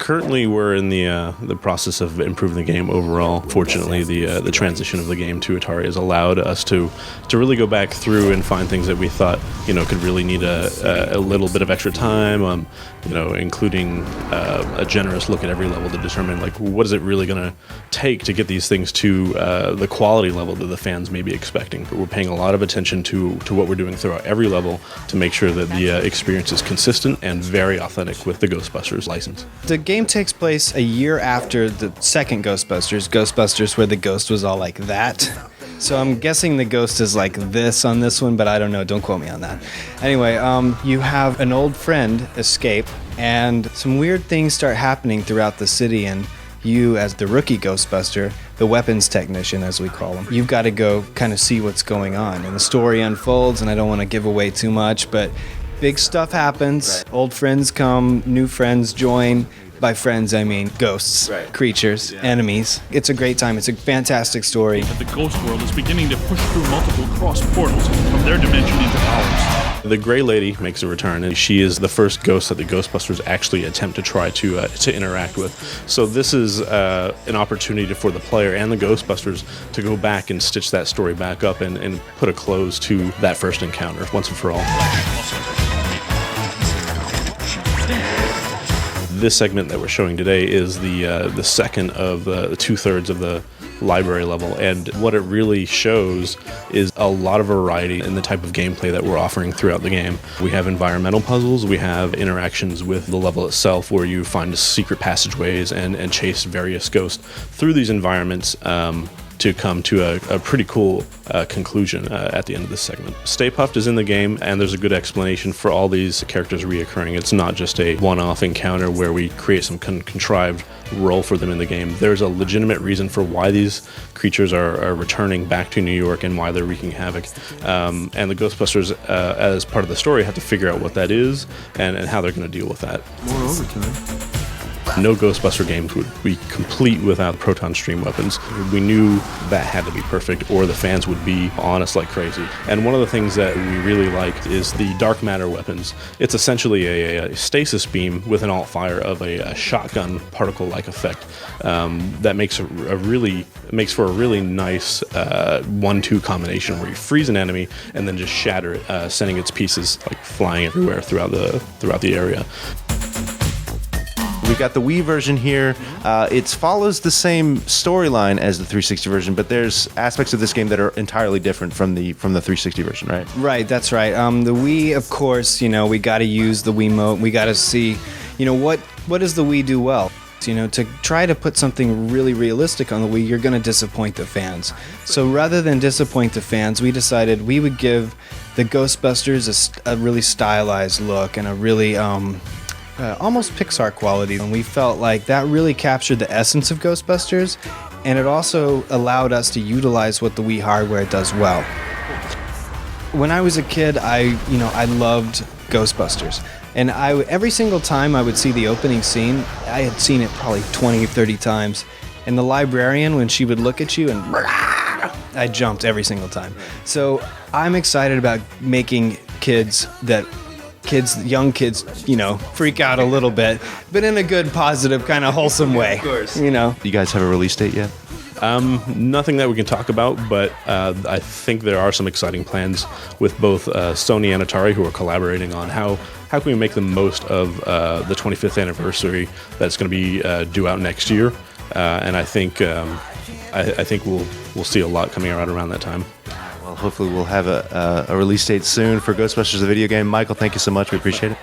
Currently, we're in the process of improving the game overall. Fortunately, the transition of the game to Atari has allowed us to really go back through and find things that we thought could really need a little bit of extra time. Including a generous look at every level to determine what is it really going to take to get these things to the quality level that the fans may be expecting. We're paying a lot of attention to what we're doing throughout every level to make sure that the experience is consistent and very authentic with the Ghostbusters license. The game takes place a year after the second Ghostbusters, where the ghost was all like that. So I'm guessing the ghost is like this on this one, but I don't know. Don't quote me on that. Anyway, you have an old friend escape, and some weird things start happening throughout the city, and you, as the rookie Ghostbuster, the weapons technician as we call him, you've got to go kind of see what's going on. And the story unfolds, and I don't want to give away too much, but big stuff happens. Right. Old friends come, new friends join. By friends, I mean ghosts, creatures, enemies. It's a great time. It's a fantastic story. The ghost world is beginning to push through multiple cross portals from their dimension into ours. The Gray Lady makes a return, and she is the first ghost that the Ghostbusters actually attempt to try to interact with. So this is an opportunity for the player and the Ghostbusters to go back and stitch that story back up and put a close to that first encounter once and for all. This segment that we're showing today is the second of the two-thirds of the library level, and what it really shows is a lot of variety in the type of gameplay that we're offering throughout the game. We have environmental puzzles, we have interactions with the level itself where you find secret passageways and chase various ghosts through these environments to come to a pretty cool conclusion at the end of this segment. Stay Puft is in the game, and there's a good explanation for all these characters reoccurring. It's not just a one-off encounter where we create some contrived role for them in the game. There's a legitimate reason for why these creatures are returning back to New York and why they're wreaking havoc. And the Ghostbusters, as part of the story, have to figure out what that is and how they're going to deal with that. More overtime. No Ghostbuster games would be complete without proton stream weapons. We knew that had to be perfect, or the fans would be on us like crazy. And one of the things that we really liked is the dark matter weapons. It's essentially a stasis beam with an alt fire of a shotgun particle-like effect that makes for a really nice 1-2 combination where you freeze an enemy and then just shatter it, sending its pieces flying everywhere throughout the area. We've got the Wii version here. It follows the same storyline as the 360 version, but there's aspects of this game that are entirely different from the 360 version, right? Right, that's right. The Wii, of course, we got to use the Wiimote. We got to see, what does the Wii do well? To try to put something really realistic on the Wii, you're going to disappoint the fans. So rather than disappoint the fans, we decided we would give the Ghostbusters a really stylized look and a really almost Pixar quality, and we felt like that really captured the essence of Ghostbusters, and it also allowed us to utilize what the Wii hardware does well. When I was a kid, I loved Ghostbusters, and every single time I would see the opening scene, I had seen it probably 20 or 30 times, and the librarian, when she would look at you, and I jumped every single time. So I'm excited about making young kids, freak out a little bit, but in a good, positive, kind of wholesome way. Of course. Do you guys have a release date yet? Nothing that we can talk about, but I think there are some exciting plans with both Sony and Atari, who are collaborating on how can we make the most of the 25th anniversary that's going to be due out next year, and I think we'll see a lot coming out around that time. Well, hopefully we'll have a release date soon for Ghostbusters the video game. Michael, thank you so much. We appreciate it.